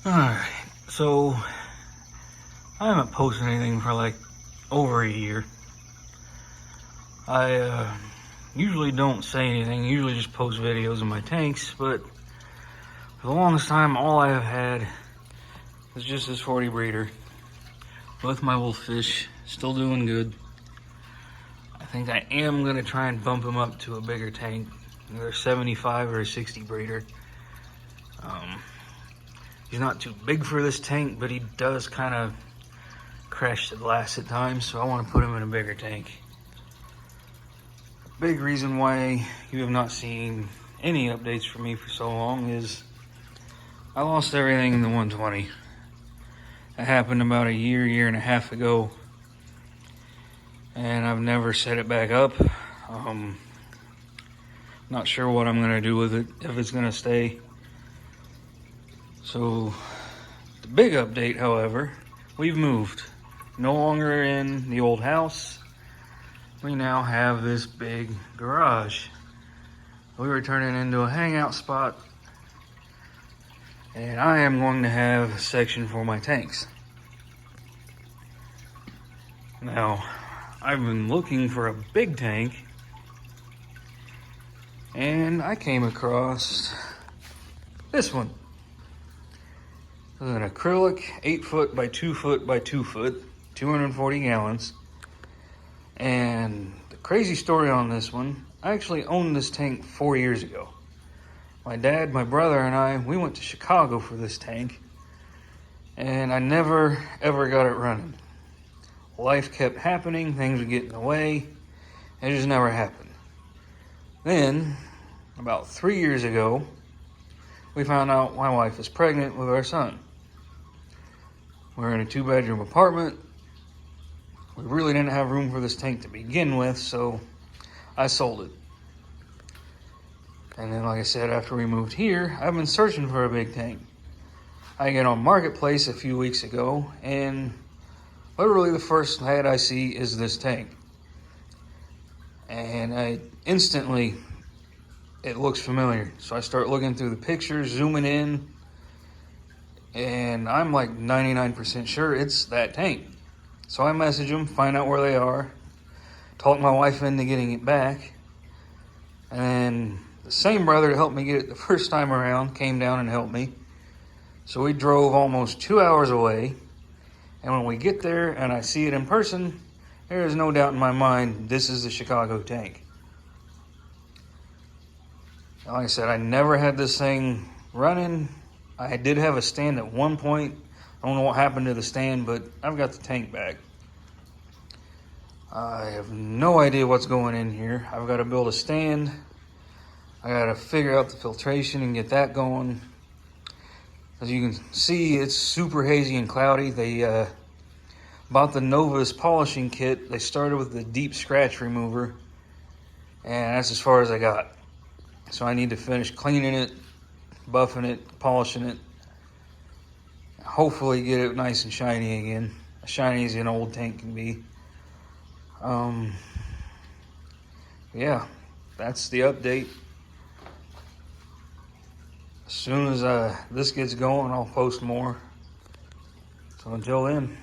Alright, so I haven't posted anything for like over a year. I usually don't say anything, usually just post videos of my tanks, but for the longest time all I have had is just this 40 breeder with my wolffish, still doing good. I think I am going to try and bump him up to a bigger tank, either 75 or a 60 breeder. He's not too big for this tank, but he does kind of crash the glass at times, so I want to put him in a bigger tank. Big reason why you have not seen any updates from me for so long is I lost everything in the 120. That happened about a year and a half ago, and I've never set it back up. Not sure what I'm gonna do with it, if it's gonna stay. So the big update, however, we've moved. No longer in the old house. We now have this big garage. We were turning into a hangout spot, and I am going to have a section for my tanks. Now, I've been looking for a big tank, and I came across this one. It's an acrylic 8 foot by 2 foot by 2 foot, 240 gallons. And the crazy story on this one, I actually owned this tank 4 years ago. My dad, my brother, and I, we went to Chicago for this tank, and I never ever got it running. Life kept happening, things would get in the way, it just never happened. Then, about 3 years ago, we found out my wife is pregnant with our son. We're in a 2-bedroom apartment. We really didn't have room for this tank to begin with, so I sold it. And then, like I said, after we moved here, I've been searching for a big tank. I get on Marketplace a few weeks ago, and literally the first ad I see is this tank. And I instantly, it looks familiar. So I start looking through the pictures, zooming in, and I'm like 99% sure it's that tank. So I message them, find out where they are, talk my wife into getting it back, and then the same brother that helped me get it the first time around came down and helped me. So we drove almost 2 hours away, and when we get there and I see it in person, there is no doubt in my mind this is the Chicago tank. Like I said, I never had this thing running. I did have a stand at one point. I don't know what happened to the stand, but I've got the tank back. I have no idea what's going in here. I've got to build a stand. I got to figure out the filtration and get that going. As you can see, it's super hazy and cloudy. They bought the Novus polishing kit. They started with the deep scratch remover, and that's as far as I got. So I need to finish cleaning it, buffing it, polishing it. Hopefully get it nice and shiny again. As shiny as an old tank can be. Yeah, that's the update. As soon as this gets going, I'll post more. So until then.